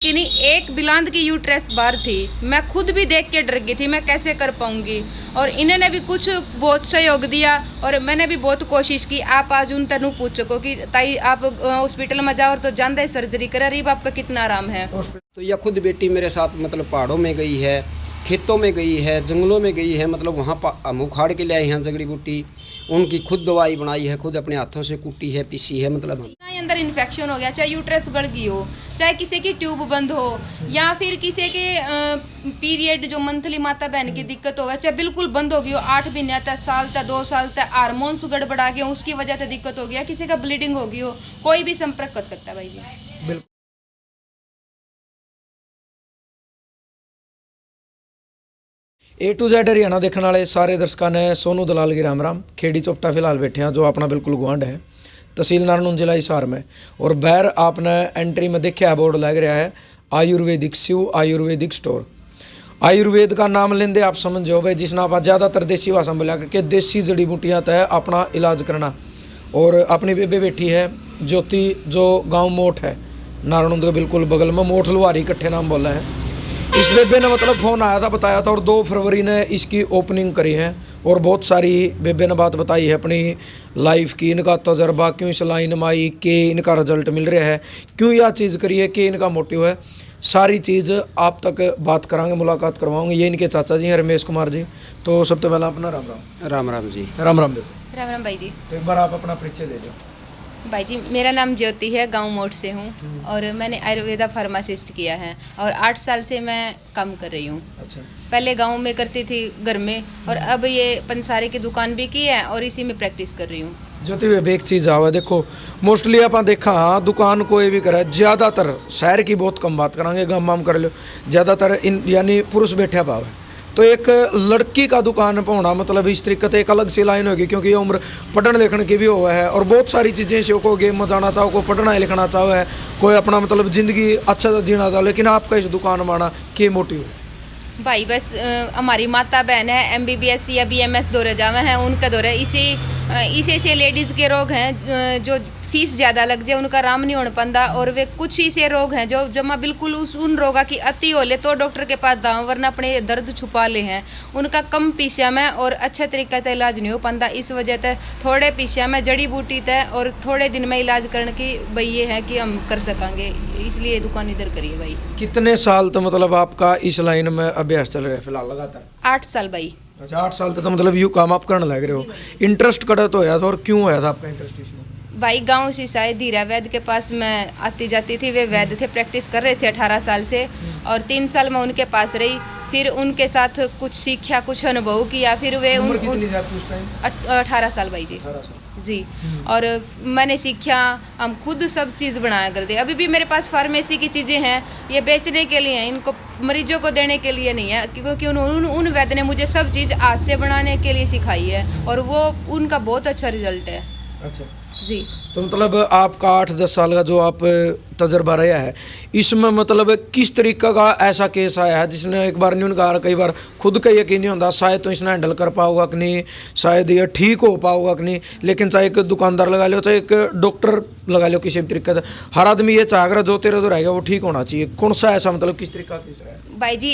उनकी नहीं एक बिलांद की यूट्रेस बाहर थी। मैं खुद भी देख के डर गई थी, मैं कैसे कर पाऊंगी। और इन्होंने भी कुछ बहुत सहयोग दिया और मैंने भी बहुत कोशिश की। आप आज उन तनु पूछ सको कि ताई आप हॉस्पिटल में जाओ तो जानते ही सर्जरी करा रही, आपका कितना आराम है। तो यह खुद बेटी मेरे साथ मतलब पहाड़ों में गई है, खेतों में गई है, जंगलों में गई है, मतलब वहाँ हम उखाड़ के ले आए हैं जड़ी बूटी, उनकी खुद दवाई बनाई है, खुद अपने हाथों से कूटी है, पीसी है। मतलब अंदर इन्फेक्शन हो गया, चाहे यूट्रस गल गई हो, चाहे किसी की ट्यूब बंद हो, या फिर किसी के पीरियड जो मंथली माता बहन की दिक्कत हो, चाहे बिल्कुल बंद हो गई हो, 8 महीने तक, साल तक, 2 साल तक, हार्मोन्स गड़बड़ा गए उसकी वजह से दिक्कत हो गया, किसी का ब्लीडिंग हो गई हो, कोई भी संपर्क कर सकता है भाई जी। बिल्कुल। A to Z हरियाणा देखने वाले सारे दर्शकों ने सोनू दलाल की राम राम। खेड़ी चोपटा फिलहाल बैठे हैं, जो अपना बिल्कुल गुआंढ है, तहसील नारनौल जिला हिसार में। और बाहर आपने एंट्री में देखा है बोर्ड लग रहा है आयुर्वेदिक शिव आयुर्वेदिक स्टोर। आयुर्वेद का नाम लेंदे आप समझो भाई, जिसने आप ज़्यादातर देसी भाषा में बोला कि देसी जड़ी बूटियाँ तय अपना इलाज करना। और अपनी बेबे बैठी है ज्योति, जो गाँव मोठ है नारनौल के बिल्कुल बगल में, मोठ लुहारी इकट्ठे नाम बोला है। इस बेबे ने मतलब फ़ोन आया था, बताया था, और 2 फरवरी ने इसकी ओपनिंग करी है। और बहुत सारी बेबे ने बात बताई है अपनी लाइफ की, इनका तजर्बा, क्यों इस लाइन में आई, के इनका रिजल्ट मिल रहा है, क्यों यह चीज़ करी है, कि इनका मोटिव है। सारी चीज़ आप तक बात करांगे, मुलाकात करवाऊंगे। ये इनके चाचा जी हैं रमेश कुमार जी। तो सबसे पहले अपना राम राम। राम राम जी। राम राम देव। राम राम भाई जी। तो एक बार आप अपना परिचय दे दो। भाई जी मेरा नाम ज्योति है, गांव मोट से हूँ और मैंने आयुर्वेदा फार्मासिस्ट किया है और 8 साल से मैं काम कर रही हूँ। अच्छा। पहले गांव में करती थी घर में, और अब ये पंसारे की दुकान भी की है और इसी में प्रैक्टिस कर रही हूँ। ज्योति भाई एक चीज़ आवा, देखो मोस्टली आप देखा हाँ दुकान कोई भी करे, ज़्यादातर शहर की बहुत कम बात करांगे, गाँव माम कर लो, ज़्यादातर इन यानी पुरुष बैठा पाव है। तो एक लड़की का दुकान पर होना मतलब इस तरीके से एक अलग सी लाइन होगी, क्योंकि ये उम्र पढ़ने लिखने की भी हुआ है और बहुत सारी चीज़ें से को गेम में जाना चाहो, को पढ़ना लिखना चाहो है, कोई अपना मतलब ज़िंदगी अच्छा से जीना चाहो। लेकिन आपका इस दुकान में आना क्या मोटिव है? भाई बस हमारी माता बहन है MBBS या BMS दौरे जावे हैं, उनका दौरे इसी से लेडीज़ के रोग हैं जो फीस ज़्यादा लग जाए, उनका आराम नहीं होने पाता। और वे कुछ ही से रोग हैं जो जमा बिल्कुल उन रोगा की अति हो ले तो डॉक्टर के पास दाव, वरना अपने दर्द छुपा ले हैं। उनका कम पीछा में और अच्छे तरीके से इलाज नहीं हो पाता। इस वजह से थोड़े पीछा में जड़ी बूटी तय और थोड़े दिन में इलाज करने की भाई ये है कि हम कर सकेंगे, इसलिए दुकान इधर करिए भाई। कितने साल तो मतलब आपका इस लाइन में अभ्यास चल रहा है फिलहाल लगातार? 8 साल भाई। अच्छा 8 साल तक तो मतलब यूँ काम आप करने लग रहे हो। इंटरेस्ट कड़ा तो होया था, और क्यों होया था आपका इंटरेस्ट इसमें? भाई गांव से शायद धीरा वैद्य के पास मैं आती जाती थी, वे वैद्य थे, प्रैक्टिस कर रहे थे 18 साल से, और 3 साल मैं उनके पास रही। फिर उनके साथ कुछ सीखा, कुछ अनुभव किया। फिर वे 18 साल भाई जी। 18 साल जी। और मैंने सीखा, हम खुद सब चीज़ बनाया करते। अभी भी मेरे पास फार्मेसी की चीज़ें हैं, ये बेचने के लिए हैं, इनको मरीजों को देने के लिए नहीं है, क्योंकि उन वैद्य ने मुझे सब चीज़ हाथ से बनाने के लिए सिखाई है और वो उनका बहुत अच्छा रिजल्ट है। अच्छा जी। तो मतलब आपका 8-10 साल का जो आप तजर्बा रहा है, इसमें मतलब किस तरीका का ऐसा केस आया है जिसने एक बार नहीं कहा, कई बार खुद का यकीन नहीं होता शायद तो इसने हैंडल कर पाओगा कि नहीं, शायद ये ठीक हो पाओगा कि नहीं। लेकिन चाहे एक दुकानदार लगा लो, चाहे एक डॉक्टर लगा लो, किसी भी तरीके से हर आदमी ये चाह रहा जो तेरा जो रहेगा वो ठीक होना चाहिए। कौन सा ऐसा मतलब किस तरीका का केस है? भाई जी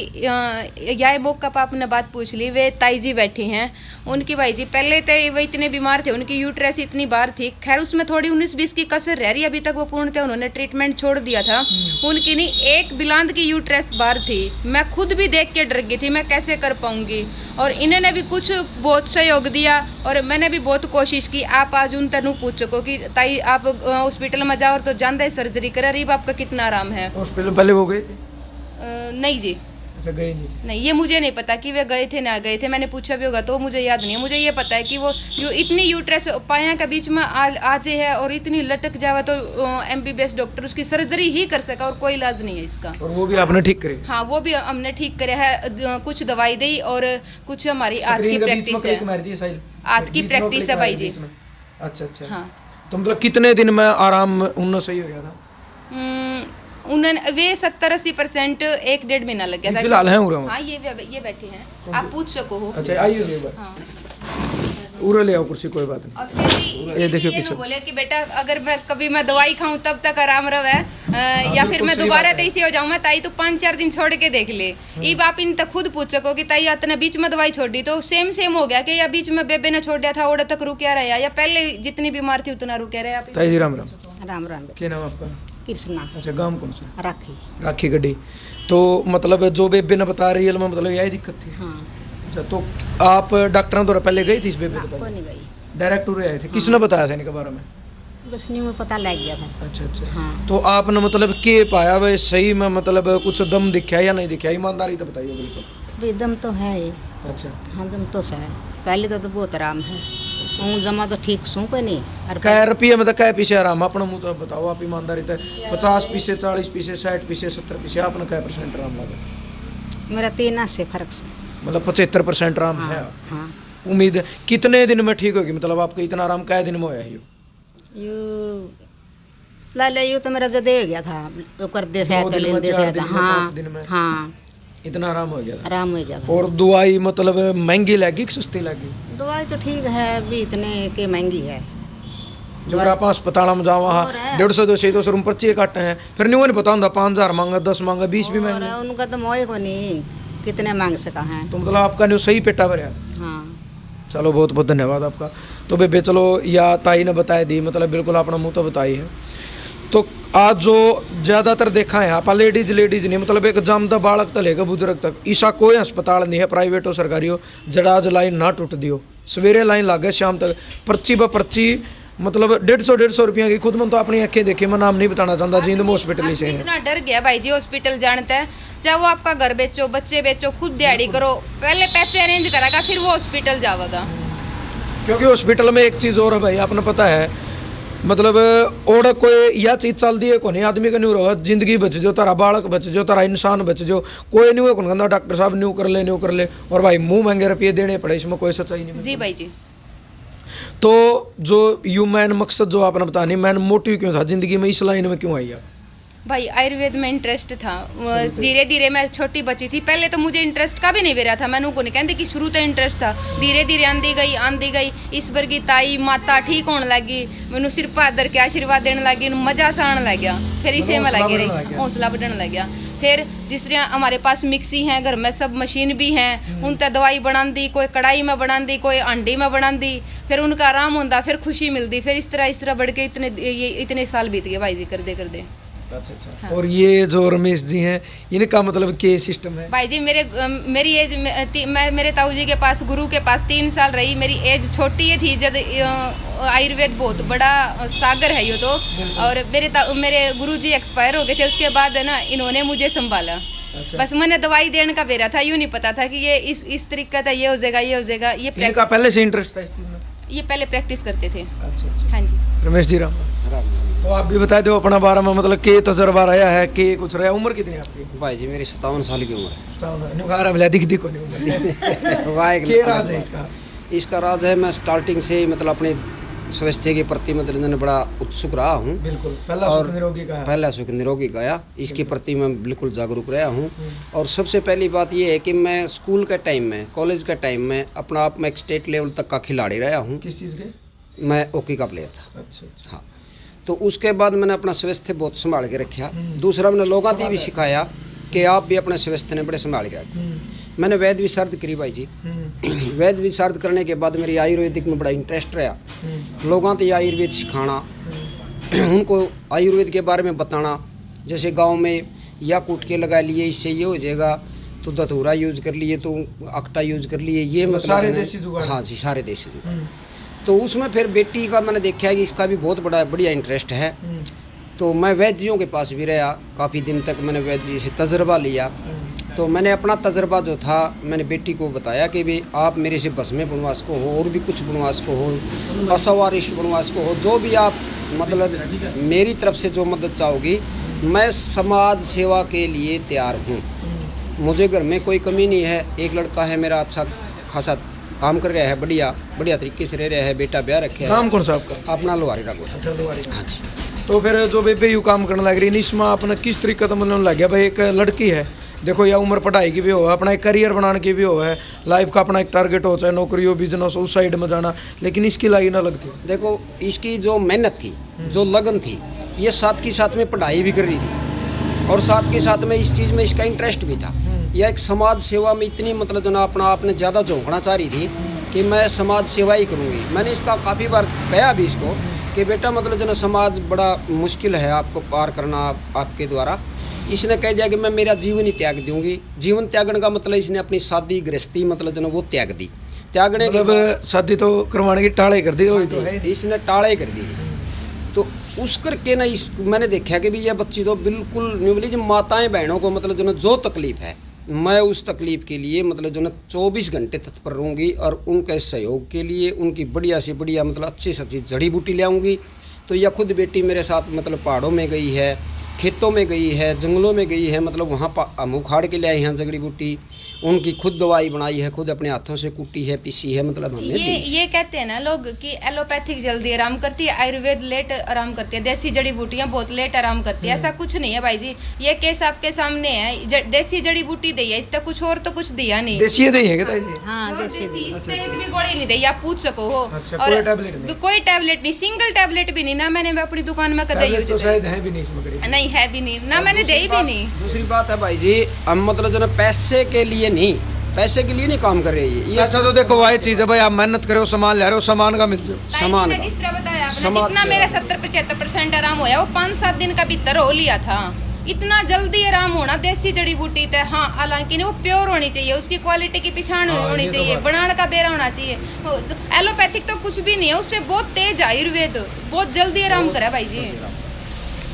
यह मौका पर आपने बात पूछ ली। वे ताई जी बैठी हैं, उनकी भाई जी पहले तो वो इतने बीमार थे, उनकी यूट्रेस इतनी बार थी, खैर उसमें थोड़ी 19-20 की कसर रह रही, अभी तक वो पूर्णतः उन्होंने ट्रीटमेंट छोड़ दिया था। उनकी नहीं एक बिलांद की यूट्रेस बाहर थी। मैं खुद भी देख के डर गई थी, मैं कैसे कर पाऊंगी। और इन्होंने भी कुछ बहुत सहयोग दिया और मैंने भी बहुत कोशिश की। आप आज उन तनु पूछ सको कि ताई आप हॉस्पिटल में जाओ तो जानते ही सर्जरी करा रही, आपका कितना आराम है। हॉस्पिटल पहले वो गए थे? नहीं जी। अच्छा गए नहीं, ये मुझे नहीं पता कि वे गए थे ना गए थे, मैंने पूछा भी होगा तो मुझे याद नहीं है। मुझे ये पता है कि वो जो इतनी यूट्रेस पाया के बीच में आजे है और इतनी लटक जावे तो MBBS डॉक्टर उसकी सर्जरी ही कर सका और कोई इलाज नहीं है इसका। और वो भी आपने ठीक करे? हाँ वो भी हमने ठीक करे है, कुछ दवाई दी और कुछ हमारी हाथ की प्रैक्टिस है। हाथ की प्रैक्टिस है भाई जी। अच्छा अच्छा। हाँ। तो मतलब कितने दिन में आराम उन्हें सही हो गया था? उन्होंने वे 70-80% 1-1.5 महीना लग गया था। फिलहाल है? हाँ ये बैठे हैं, आप पूछ सको हो। अच्छा आइए। हाँ। उरे ले आओ कुर्सी, कोई बात नहीं। और फिर भी ये देखियो ये पीछे। बोले कि बेटा अगर मैं कभी मैं दवाई खाऊं तब तक आराम रहे या फिर मैं सही दोबारा बात है। तैसे हो जाऊं मैं ताई तो 5-4 दिन छोड़ के देख ले। ये आप इन तक खुद पूछ सको कि ताई इतने बीच में दवाई छोड़ दी तो सेम हो गया कि या बीच में बेबे ने छोड़ दिया था ओड़े तक रुकिया रहा या पहले जितनी बीमार थी उतना रुके रहे आप। ताई जी राम राम, राम राम क्या नाम आपका? कृष्णा अच्छा, गांव कौन सा? राखी। राखी गड्डी। तो मतलब जो बेबे ने बता रही है मतलब यही दिक्कत थी? हाँ अच्छा, तो आप डॉक्टरों द्वारा पहले गई थी इस बेबे ना के कोई पास? नहीं गई, डायरेक्ट उरे आए थे? किसने बताया था इनके बारे में? बस न्यू में पता लग गया था। अच्छा अच्छा। हाँ तो आपने मतलब के पाया भाई सही में मतलब कुछ दम दिखा या नहीं दिखा? ईमानदारी तो बताइए बिल्कुल। भाई दम तो है ही। अच्छा, हाँ दम तो है, पहले तो बहुत आराम है। हूँ जमा तो ठीक सू कोई नहीं। और कै रुपये में तो कै पीछे आराम? अपना मुँह तो बताओ आप ईमानदारी तो। 50 पीछे, 40 पीछे, 60 पीछे, 70 पीछे, आपने कै % आराम लगा? मेरा 3 से फर्क से। मतलब 75% आराम है। हाँ उम्मीद है कितने दिन में ठीक होगी? मतलब आपको इतना आराम कै दिन में होया यो? यू ला यू तो मेरा जदे हो गया था, वो कर दे से 2 दिन में, लेंदे 4 से दिन में, हाँ 5 दिन में? हाँ इतना आराम हो गया था? आराम हो गया था। और दवाई मतलब महंगी लगी कि सस्ती लगी? दवाई तो ठीक है, अभी इतने के महंगी है। जो अगर आप अस्पताल में जाओ वहाँ 150 200 रुपये पर्ची काटे हैं, फिर नहीं वो नहीं पता होता 5000 मांगा, 10 मांगा, 20 भी मांगे। और उनका तो मोए को नहीं कितने मांग सका है। तो मतलब आपका नहीं सही पेटा भरया? हाँ चलो बहुत बहुत धन्यवाद आपका। तो बेबे चलो या ताई ने बताई दी, मतलब बिल्कुल अपना मुँह तो बताई है। तो आज जो ज़्यादातर देखा है आप लेडीज नहीं, मतलब एक जमदा बालक तक लेकर बुजुर्ग तक ईसा कोई अस्पताल नहीं है, प्राइवेट हो सरकारी हो, जड़ाज लाइन ना टूट दियो। सवेरे लाइन लागे शाम तक पर्ची ब पर्ची, मतलब 150 रुपया की। खुद में तो अपनी आंखें देखी, मैं नाम नहीं बताना चाहता, जींद में हॉस्पिटल ही से है। इतना डर गया भाई जी हॉस्पिटल जानता है, चाहे वो आपका घर बेचो, बच्चे बेचो, खुद दिहाड़ी करो, पहले पैसे अरेंज करागा फिर वो हॉस्पिटल जाएगा। क्योंकि हॉस्पिटल में एक चीज़ और है भाई, आपने पता है मतलब और कोई यह चीज़ चल दी है को नहीं, आदमी का नहीं रहा, जिंदगी बच जो, तारा बालक बच जो, तारा इंसान बच जो, कोई नहीं हुआ कौन कहना डॉक्टर साहब न्यू कर ले और भाई मुंह महंगे रुपये देने पड़े, इसमें कोई सच्चाई नहीं। जी भाई जी। तो जो यू मैन मकसद जो आपने बतानी, मैन मोटिव क्यों था जिंदगी में, इस लाइन में क्यों आई आप? भाई आयुर्वेद में इंटरेस्ट था। धीरे धीरे मैं छोटी बच्ची थी, पहले तो मुझे इंटरेस्ट का भी नहीं बेरा था, मैंने को नहीं कहते कि शुरू तो इंटरेस्ट था, धीरे धीरे आंदी गई। इस बार की ताई माता ठीक होने लगी, मैंने सिर पर दर के आशीर्वाद देने लगी, मजा सा आने लग गया, फिर इसे में लगी रही, हौसला बढ़ने लग गया। फिर जिस तरह हमारे पास मिक्सी है घर में, सब मशीन भी हैं, उन तक दवाई बना दी, कोई कढ़ाई में बना दी, कोई अंडी में बना दी, फिर उनका आराम होता, फिर खुशी मिलती, फिर इस तरह बढ़ के इतने साल बीत गए भाई जी करते करते। अच्छा। हाँ। और ये जो रमेश जी हैं इनका मतलब क्या सिस्टम है? भाई जी मेरी एज मैं मेरे ताऊ जी के पास, गुरु के पास 3 साल रही, मेरी एज छोटी ही थी जब आयुर्वेद बहुत बड़ा सागर है ये तो। और मेरे गुरु जी एक्सपायर हो गए थे, उसके बाद है ना इन्होंने मुझे संभाला। अच्छा। बस मैंने दवाई देने का बेरा था, यूँ नहीं पता था कि ये इस तरीका था, ये हो जाएगा। ये पहले से इंटरेस्ट था इस चीज़ में? ये पहले प्रैक्टिस करते थे। अच्छा। हाँ जी। रमेश जी राम, तो आप भी बता दो अपना बारे में, मतलब के तजर्बा रहा है, के कुछ रहा है? उम्र कितनी है आपकी? भाई जी मेरी 57 साल की उम्र है। दिख को नहीं क्या राज है इसका? इसका राज है, मैं स्टार्टिंग से ही मतलब अपने स्वास्थ्य के प्रति मतलब बड़ा उत्सुक रहा हूँ। बिल्कुल, पहला सुख निरोगी का इसके प्रति मैं बिल्कुल जागरूक रहा हूँ। और सबसे पहली बात ये है कि मैं स्कूल के टाइम में, कॉलेज के टाइम में अपना आप में एक स्टेट लेवल तक का खिलाड़ी रहा हूँ। किस चीज़ के? मैं हॉकी का प्लेयर था। अच्छा। हाँ, तो उसके बाद मैंने अपना स्वास्थ्य बहुत संभाल के रखा। दूसरा मैंने लोगों को भी सिखाया कि आप भी अपने स्वास्थ्य ने बड़े संभाल के रखें। मैंने वैद्य विशारद करी भाई जी। वैद्य विशारद करने के बाद मेरी आयुर्वेदिक में बड़ा इंटरेस्ट रहा, लोगों को आयुर्वेद सिखाना, उनको आयुर्वेद के बारे में बताना। जैसे गांव में या कूट के लगा लिए इससे ये हो जाएगा, तो धतूरा यूज कर लिए, तो अकटा यूज कर लिए, ये मतलब सारे देसी जुगाड़। हाँ जी, सारे देसी जुगाड़। तो उसमें फिर बेटी का मैंने देखा है कि इसका भी बहुत बढ़िया इंटरेस्ट है। तो मैं वैद्यों के पास भी रहा काफ़ी दिन तक, मैंने वैद्य जी से तजर्बा लिया। तो मैंने अपना तजर्बा जो था मैंने बेटी को बताया कि भाई आप मेरे से बस में बनवास को हो, और भी कुछ बनवास को हो, असवारिष्ट बनवास को हो, जो भी आप मतलब मेरी तरफ से जो मदद चाहोगी, मैं समाज सेवा के लिए तैयार हूँ। मुझे घर में कोई कमी नहीं है, एक लड़का है मेरा अच्छा खासा काम कर रहा है, बढ़िया तरीके से रह रहा है, बेटा ब्याह रखे है। काम कौन सा आपका? अपना लोहारी रागोर। अच्छा, लोहारी। हाँ जी। तो फिर जो बेबे यू काम करने लग रही है, इसमें आपने किस तरीके का मतलब लग गया भाई, एक लड़की है देखो या उम्र पढ़ाई की भी हो, अपना एक करियर बनाने की भी हो है, लाइफ का अपना एक टारगेट हो, चाहे नौकरी हो, बिजनेस हो, उस साइड में जाना, लेकिन इसकी लाइन ना लगती। देखो इसकी जो मेहनत थी, जो लगन थी, ये साथ के साथ में पढ़ाई भी कर रही थी और साथ के साथ में इस चीज़ में इसका इंटरेस्ट भी था। यह एक समाज सेवा में इतनी मतलब जो ना अपना आपने ज़्यादा झोंकना चाह रही थी कि मैं समाज सेवा ही करूँगी। मैंने इसका काफ़ी बार कहा भी इसको कि बेटा मतलब जो ना समाज बड़ा मुश्किल है आपको पार करना आपके द्वारा। इसने कह दिया कि मैं मेरा जीवन ही त्याग दूंगी। जीवन त्यागने का मतलब इसने अपनी शादी गृहस्थी मतलब जो ना वो त्याग दी। त्यागने के मतलब शादी तो करवाने की टाले कर दी हुई तो है। इसने टाले कर दी। तो उस करके ना इस मैंने देखा कि भी यह बच्ची तो बिल्कुल नहीं बोली। जो माताएं बहनों को मतलब जो ना जो तकलीफ है, मैं उस तकलीफ के लिए मतलब जो ना 24 घंटे तत्पर रहूँगी और उनके सहयोग के लिए उनकी बढ़िया से बढ़िया मतलब अच्छी से अच्छी जड़ी बूटी ले आऊँगी। तो यह खुद बेटी मेरे साथ मतलब पहाड़ों में गई है, खेतों में गई है, जंगलों में गई है, मतलब वहाँ हम उखाड़ के ले आए हैं जड़ी बूटी। उनकी खुद दवाई बनाई है, खुद अपने हाथों से कूटी है, पीसी है, मतलब हमने ये कहते हैं ना लोग कि एलोपैथिक जल्दी आराम करती है, आयुर्वेद लेट आराम करती है, देसी जड़ी बूटियां बहुत लेट आराम करती है। ऐसा कुछ नहीं है भाई जी, ये केस आपके सामने है। देसी जड़ी बूटी दी है, इससे कुछ और तो कुछ दिया नहीं। देसी दी है क्या जी? हाँ देसी दी। इससे एक भी गोली नहीं दी, आप पूछ सको हो। अच्छा, और कोई टैबलेट नहीं? कोई टैबलेट नहीं, सिंगल टैबलेट भी नहीं ना मैंने अपनी दुकान में कदे यूज तो शायद है भी नहीं इसमें करीब। नहीं है भी नहीं ना, मैंने दे भी नहीं। दूसरी बात है भाई जी, हम मतलब जो ना पैसे के लिए नहीं, पैसे के लिए नहीं काम कर रहे हैं। ये ऐसा तो देखो वही चीज़ है भाई, आप मेहनत करो, सामान ले रहे हो, सामान का मिलते हो। सामान मैंने का जिस तरह बताया आपने, समाज जितना सेवा। मेरा 70-75% आराम होया वो 5-7 दिन का भीतर हो लिया था। इतना जल्दी आराम होना देसी जड़ी बूटी थे। हाँ, हालांकि वो प्योर होनी चाहिए, उसकी क्वालिटी की पहचान होनी चाहिए, बनाने का बेरा होना चाहिए। एलोपैथिक तो कुछ भी नहीं है, उससे बहुत तेज आयुर्वेद बहुत जल्दी आराम करे भाई जी।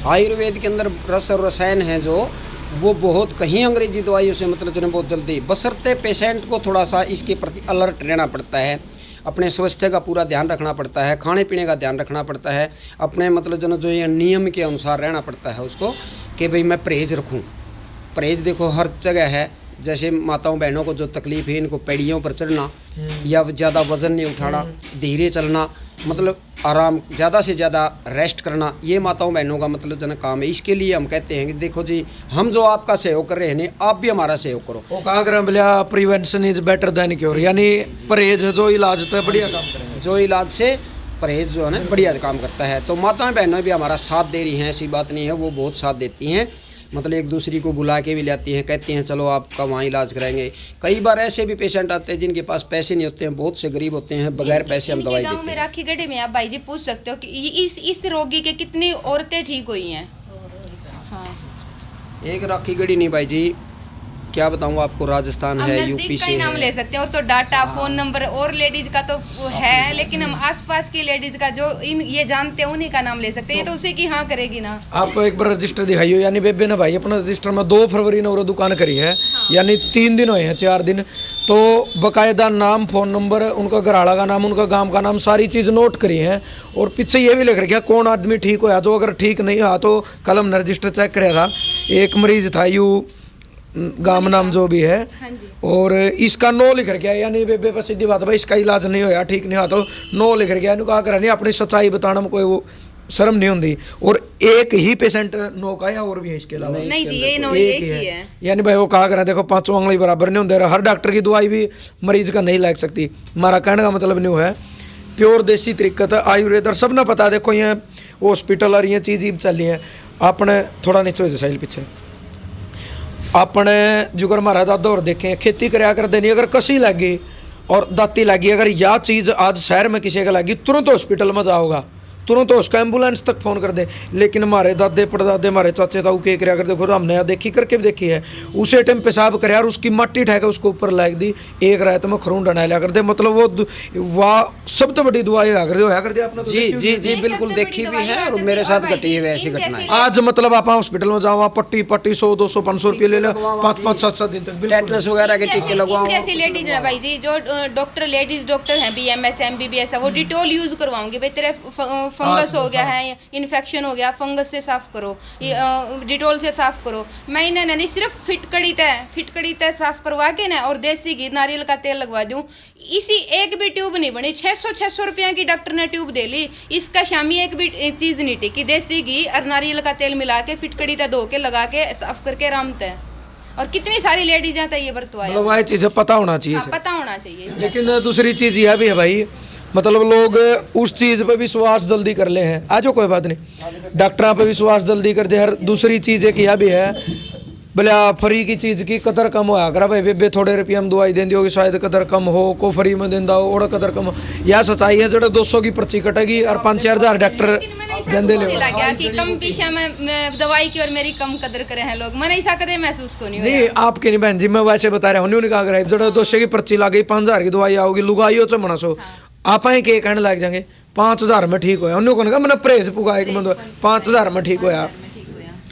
आयुर्वेद के अंदर रस और रसायन है जो वो बहुत कहीं अंग्रेजी दवाइयों से मतलब जो है बहुत जल्दी, बशर्ते पेशेंट को थोड़ा सा इसके प्रति अलर्ट रहना पड़ता है, अपने स्वास्थ्य का पूरा ध्यान रखना पड़ता है, खाने पीने का ध्यान रखना पड़ता है, अपने मतलब जो ये नियम के अनुसार रहना पड़ता है उसको कि भाई मैं परहेज रखूं। परहेज देखो हर जगह है। जैसे माताओं बहनों को जो तकलीफ है, इनको पैड़ियों पर चढ़ना या ज़्यादा वज़न नहीं उठाना, धीरे चलना, मतलब आराम, ज़्यादा से ज़्यादा रेस्ट करना, ये माताओं बहनों का मतलब जन काम है। इसके लिए हम कहते हैं कि देखो जी, हम जो आपका सहयोग कर रहे हैं, आप भी हमारा सहयोग करो। वो कहा करें बोलिया prevention is better than cure, यानी परहेज जो इलाज होता है बढ़िया काम करेंगे। जो इलाज से परहेज जो है ना बढ़िया काम करता है। तो माताएं बहनें भी हमारा साथ दे रही हैं, ऐसी बात नहीं है, वो बहुत साथ देती हैं। मतलब एक दूसरी को बुला के भी लाती हैं, कहती हैं चलो आपका वहाँ इलाज कराएंगे। कई बार ऐसे भी पेशेंट आते हैं जिनके पास पैसे नहीं होते हैं, बहुत से गरीब होते हैं, बगैर पैसे हम दवाई देते हैं। में राखी गढ़ी में आप भाई जी पूछ सकते हो कि इस रोगी के कितनी औरतें ठीक हुई हैं। हाँ, एक राखी गढ़ी नहीं भाई जी, क्या बताऊँ आपको, राजस्थान है, यूपी से नाम ले सकते हैं, और तो डाटा फोन नंबर और लेडीज का तो है, लेकिन हम आसपास की लेडीज का जो ये जानते हैं उन्हीं का नाम ले सकते हैं। ये तो उसी की हाँ करेगी ना। आपको एक बार रजिस्टर दिखाइयो, यानी बेबे ने भाई अपना रजिस्टर में 2 फरवरी ने और दुकान करी है, यानी 3 दिन हुए हैं, 4 दिन। तो बाकायदा नाम, फ़ोन नंबर, उनका घराड़ा का नाम, उनका गांव का नाम, सारी चीज़ नोट करी है। और पीछे ये भी लिख रखा कौन आदमी ठीक होया, जो अगर ठीक नहीं हुआ तो कल हमने रजिस्टर चेक कराया था, एक मरीज था यू गांव नाम जो भी है, और इसका नो लिख रखा है, यानी बेबे पर सीधी बात है भाई, इसका इलाज नहीं होया, ठीक नहीं हुआ तो नो लिख रखा है। इन्होंने कहा करा नहीं, अपनी सच्चाई बताना में कोई वो शर्म नहीं होती। और एक ही पेशेंट नो का या और भी है इसके अलावा? नहीं जी, ये नो एक ही है। यानी भाई वो कहा करा देखो 5 उंगली बराबर नहीं होते, हर डॉक्टर की दवाई भी मरीज का नहीं लग सकती। हमारा कहने का मतलब नहीं है, प्योर देसी तरीका था, आयुर्वेद और सब ना पता। देखो यहाँ हॉस्पिटल और ये चीज़ ही चल रही है। आपने थोड़ा नीचे हो जाए पीछे, अपने जुगर हमारा दादा और देखें खेती कराया कर देनी, अगर कसी लगी और दाती लगी, अगर यह चीज़ आज शहर में किसी का लगी, तुरंत हॉस्पिटल में जाओगा, तुरंत उसको एम्बुलेंस तक फ़ोन कर दे। लेकिन हमारे दादे परदादे, हमारे चाचे ताऊ के कराया कर देखो, हमने यहाँ देखी करके भी देखी है, उसे टाइम पेशाब कराया और उसकी मट्टी उठा के उसको ऊपर लाग दी, एक रात में खरून डना लिया कर दे। मतलब वो वाह सब तो बड़ी दुआएं आ कर दे आपने। जी जी जी बिल्कुल देखी भी है, और मेरे साथ घटी है ऐसी घटनाएं। आज मतलब आप हॉस्पिटल में जाओ, पट्टी 100, 200, 500 रुपये ले लो, 5-5, 7-7 दिन तक टेटनस वगैरह के टीके लगवाओ। जैसी लेडीज है भाई जी, जो डॉक्टर लेडीज डॉक्टर हैं, BMS MBBS, वो डिटोल यूज करवाऊंगी भाई, तेरे फंगस हो गया है, इन्फेक्शन हो गया, फंगस से साफ करो, डिटोल से साफ करो। मैं इन्हें नहीं सिर्फ फिटकड़ी तय साफ करवा के ना, और देसी घी नारियल का तेल लगवा दूं। इसी एक भी ट्यूब नहीं बनी, 600 रुपया की डॉक्टर ने ट्यूब दे ली, इसका शामी एक भी चीज़ नहीं टिकी। देसी घी और नारियल का तेल मिला के फिटकड़ी तय धो के लगा के साफ करके आराम तय। और कितनी सारी लेडीज हैं तो ये बरतवाया। मतलब वह चीज़ें पता होना चाहिए हाँ, इसे। पता होना चाहिए इसका। लेकिन दूसरी चीज़ यह भी है भाई, मतलब लोग उस चीज़ पे विश्वास जल्दी कर ले हैं। आज कोई बात नहीं, डॉक्टरों पे विश्वास जल्दी कर दे। हर दूसरी चीज़ एक यह भी है, भले फ्री की चीज़ की कदर कम होया करा भाई। बेबे थोड़े रुपये में दवाई देंदी होगी, शायद कदर कम हो, को फ्री में देंदा हो और कदर कम हो। यह सच्चाई है, जो 200 की पर्ची कटेगी और 5-4 हज़ार डॉक्टर जंदे ले लग गया कि कम पीछा में दवाई की और मेरी कम कदर करे हैं लोग। मैंने ऐसा कदे महसूस को नहीं नहीं हुआ। आपके नहीं बहन जी, मैं वैसे बता रहा हूँ। उन्होंने कहा करा जो 200 की पर्ची ला गई, 5,000 की दवाई आओगी, लुगाइयो च मना सो आप के कहने लग जाएंगे 5,000 में ठीक होया। उन्होंने कहा मैंने परहेज पुगा एक मतलब 5,000 में ठीक होया,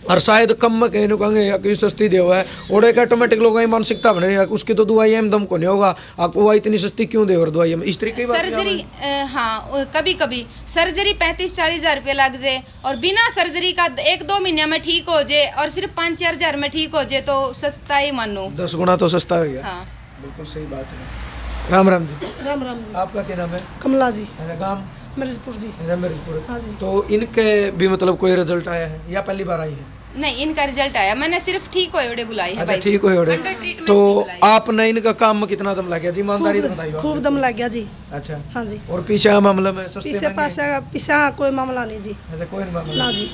और शायद कम में कहीं कहेंगे कि सस्ती दे हुआ है। और एक ऑटोमेटिक लोगों की मानसिकता बन रही है, उसकी तो दवाई में दम को नहीं होगा, आपको वो इतनी सस्ती क्यों दे और दवाई में इस तरीके की सर्जरी। हाँ, कभी कभी सर्जरी 35-40 हज़ार रुपये लग जाए और बिना सर्जरी का 1-2 महीने में ठीक हो जाए और सिर्फ 5-4 हज़ार में ठीक हो जाए तो सस्ता ही मानो। 10 गुना तो सस्ता हो गया। हाँ, बिल्कुल सही बात है। राम राम जी। राम राम जी। आपका क्या नाम है? कमला जी, मेरा गांव मिर्जपुर जी। मिर्जपुर। हाँ जी। तो इनके भी मतलब कोई रिजल्ट आया है या पहली बार आई है? नहीं, इनका रिजल्ट आया, मैंने सिर्फ ठीक हो ओडे बुलाई है अच्छा भाई। ठीक हो Under treatment तो नहीं बुलाई। आपने इनका काम में कितना दम लग गया जी? ईमानदारी से बताइए। खूब दम लग गया जी। अच्छा, हाँ जी। और पीछे का मामला में सस्ते पीछे महंगे? पीछा कोई मामला नहीं जी। ऐसा कोई नहीं मामला? ना जी,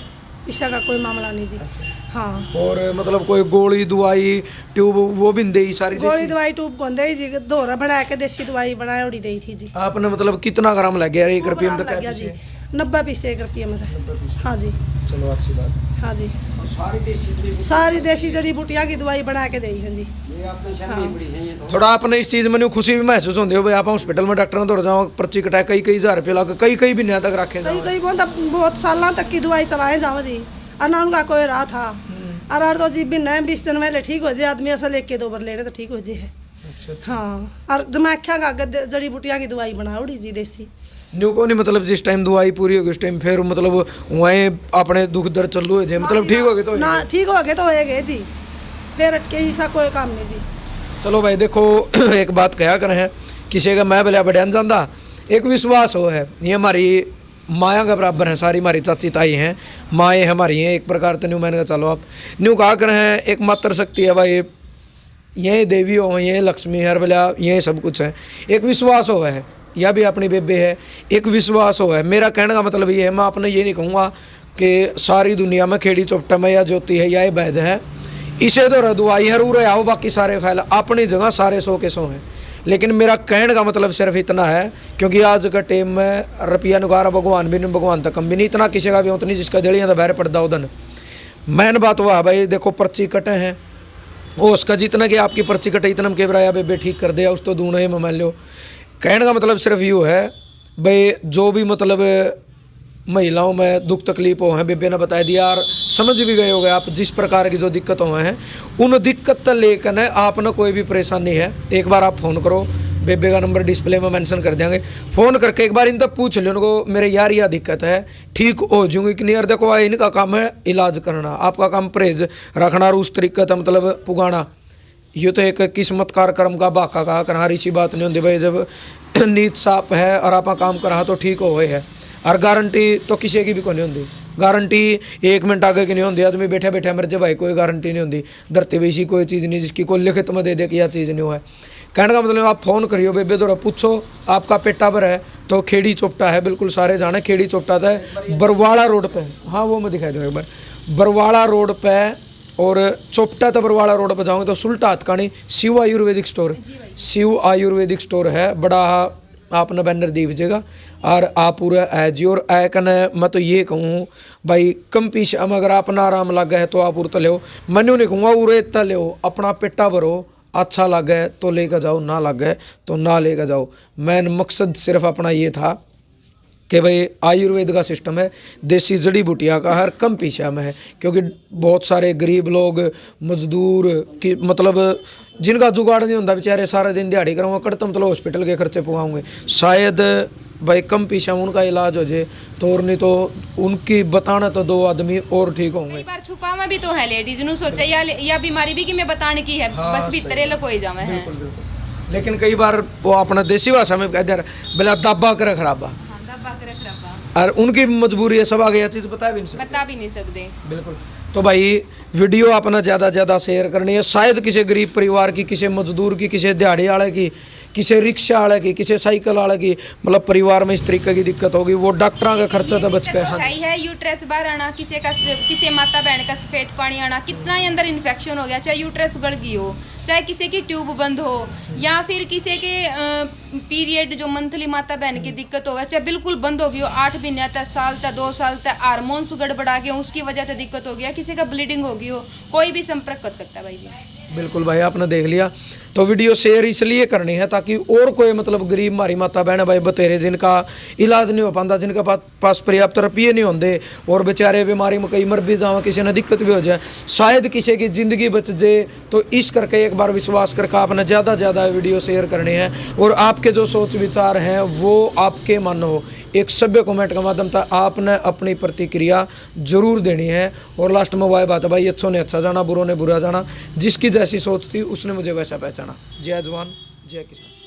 पीछा का कोई मामला नहीं जी। हाँ, और मतलब कोई गोली दवाई ट्यूब वो भी दे सारी गोली देसी? दवाई टूब कौन दे जी, दोहरा बना के देसी दवाई बना उड़ी दी थी जी। आपने मतलब कितना ग्राम लग गया? 1 रुपये में तो लग गया जी, क्या? 90 पीसे 1 रुपये में था। हाँ जी, चलो अच्छी बात। हाँ जी। सारी देसी सारी देसी जड़ी बूटियाँ की दवाई बना के दी है जी। ये आपने शर्मी बड़ी है ये तो। थोड़ा आपने इस चीज़ में खुशी भी महसूस होती हो भाई? आप हॉस्पिटल में डॉक्टर दौड़ जाओ, पर्ची कटाए कई हज़ार रुपये लग, कई भी नया तक रखे कई जाओ। कई बहुत साल तक की दवाई चलाए जाओ जी, और ना उनका कोई राह था। और तो जी बिना 20 दिन पहले ठीक हो जाए आदमी, असल 1 के 2 बार लेने तो ठीक हो जाए है। अच्छा, हाँ, और जमाख्या का जड़ी बूटियाँ की दवाई बना उड़ी जी देसी। न्यू को नहीं मतलब जिस टाइम दवाई पूरी होगी उस टाइम फिर मतलब वहीं अपने दुख दर्द चलू है मतलब ठीक हो गए तो? ना ठीक हो गए तो होएगे जी, फिर अटके ऐसा कोई काम नहीं जी। चलो भाई देखो एक बात कहा कर है, किसी का मैं भले बढ़िया जाता, एक विश्वास हो है। ये हमारी माया का बराबर है, सारी हमारी चाची ताई हैं, माएँ हमारी हैं एक प्रकार तो। न्यू मैंने कहा चलो आप न्यू कहा कर हैं, एक मात्र शक्ति है भाई, यही देवी हो, यही लक्ष्मी है, भला यही सब कुछ है। एक विश्वास हो है, यह भी अपनी बेबे है, एक विश्वास हो है। मेरा कहने का मतलब ये है, मैं आपने ये नहीं कहूँगा कि सारी दुनिया में खेड़ी चौपटा में या ज्योति है या ये वैद्य है, इसे तो रदुआई है रू आओ, बाकी सारे फैल अपनी जगह सारे 100 के 100 हैं। लेकिन मेरा कहने का मतलब सिर्फ इतना है, क्योंकि आज का टाइम में रुपया नुकारा भगवान भी नहीं, भगवान तक कम भी नहीं, इतना किसी का भी उतनी जिसका जड़ियाँ तो बहर पड़ता उदन। मैन बात हुआ भाई, देखो पर्ची कटे हैं, वो उसका जितना कि आपकी पर्ची कटे इतना में केवराया बेबे ठीक कर दिया, उस तो दूना में मान लो। कहने का मतलब सिर्फ यूँ है भाई, जो भी मतलब महिलाओं में दुख तकलीफ हो हैं, बेबे ने बता दिया और समझ भी गए हो गए आप जिस प्रकार की जो दिक्कत हो हैं, उन दिक्कत लेकर आपने कोई भी परेशानी है, एक बार आप फ़ोन करो, बेबे का नंबर डिस्प्ले में मेंशन कर देंगे, फ़ोन करके एक बार इनसे पूछ लो उनको, मेरे यार यह दिक्कत है, ठीक हो जाऊँगी कि नहीं। यार देखो इनका काम है इलाज करना, आपका काम परहेज रखना और उस तरीके का मतलब पुगाना। ये तो एक किस्मत कार्यक्रम का बाका कहा करना ऋषि बात नहीं होती भाई, जब नीत साफ है और आप काम करा तो ठीक हो गए है। और गारंटी तो किसी की भी कोई नहीं होती, गारंटी 1 मिनट आगे की नहीं होती, आदमी बैठे बैठे मर जाए भाई, कोई गारंटी नहीं होती। धरती भी ऐसी कोई चीज़ नहीं जिसकी कोई लिखित में दे दे कि यह चीज़ नहीं हुआ है। कहने का मतलब आप फ़ोन करियो बेबे तो पूछो, आपका पेटा पर है तो खेड़ी चौपटा है, बिल्कुल सारे जाने खेड़ी चौपटा है, बरवाड़ा रोड पे। हाँ वो मैं दिखाई दूँ एक बार, बरवाड़ा रोड पे, और चौपटा तो बरवाड़ा रोड पर जाओगे तो सुल्टा हथकानी शिव आयुर्वेदिक स्टोर, शिव आयुर्वेदिक स्टोर है, बड़ा आपने बैनर दी दीजिएगा और आप पूरा है जी। और ऐकन मैं तो ये कहूँ भाई, कम पीछे अगर अपना आराम लगा है तो आप उर तो ले, मैंने नहीं कहूँगा उरे इतना ले, अपना पेटा भरो, अच्छा लगे तो लेकर जाओ, ना लगे तो ना लेकर जाओ। मैन मकसद सिर्फ अपना ये था कि भाई आयुर्वेद का सिस्टम है, देसी जड़ी बूटियाँ का हर कम पीछे में है, क्योंकि बहुत सारे गरीब लोग मजदूर की मतलब जिनका जुगाड़ नहीं होता बेचारे सारे दिन दिहाड़ी करूँगा करता मतलब हॉस्पिटल के खर्चे पुगाऊँगे, शायद भाई कम पीछे उनका इलाज हो जाए तो, और नहीं तो उनकी बताना तो 2 आदमी और ठीक होंगे। कई बार छुपा में भी तो है लेडीज नु सोचा या बीमारी भी कि मैं बताने की है, हाँ, बस भीतरे लकोई जावे हैं। बिल्कुल बिल्कुल। लेकिन कई बार वो अपना देसी भाषा में कहते हैं भला दबा कर खराबा, हाँ, दबा कर रखा और उनकी मजबूरी है, सब आगे यह चीज़ बता भी नहीं सकते, बता भी नहीं सकते। बिल्कुल। तो भाई वीडियो अपना ज़्यादा शेयर करनी है। शायद किसी गरीब परिवार की, किसी मजदूर की, किसी दिहाड़ी वाले की, किसी रिक्शा वाले की, किसी साइकिल वाले की मतलब परिवार में इस तरीके की दिक्कत होगी, वो डॉक्टरों का खर्चा तो बच गया। हाँ है यूट्रस बाहर आना, किसी माता बहन का सफेद पानी आना, कितना ही अंदर इन्फेक्शन हो गया, चाहे यूट्रस गल गई हो, चाहे किसी की ट्यूब बंद हो, या फिर किसी के पीरियड जो मंथली माता बहन की दिक्कत हो, चाहे बिल्कुल बंद हो गई हो, 8 महीने तक, साल तक, 2 साल तक, हार्मोन्स गड़बड़ा गए उसकी वजह से दिक्कत हो गया, किसी का ब्लीडिंग हो गई हो, कोई भी संपर्क कर सकता है भाई जी। बिल्कुल भाई, आपने देख लिया। तो वीडियो शेयर इसलिए करनी है ताकि और कोई मतलब गरीब हमारी माता बहन भाई बतेरे जिनका इलाज नहीं हो पाता, जिनके पास पर्याप्त रुपये नहीं होंगे और बेचारे बीमारी में कई मर भी जाओ, किसी ने दिक्कत भी हो जाए, शायद किसी की ज़िंदगी बच जाए, तो इस करके एक बार विश्वास करके आपने ज़्यादा वीडियो शेयर करनी है। और आपके जो सोच विचार हैं वो आपके मन हो, एक सभ्य कमेंट के माध्यम से आपने अपनी प्रतिक्रिया जरूर देनी है। और लास्ट में वह बात है भाई, अच्छों ने अच्छा जाना, बुरों ने बुरा जाना, जिसकी जैसी सोच थी उसने मुझे वैसा पहचाना। जय जवान जय किसान।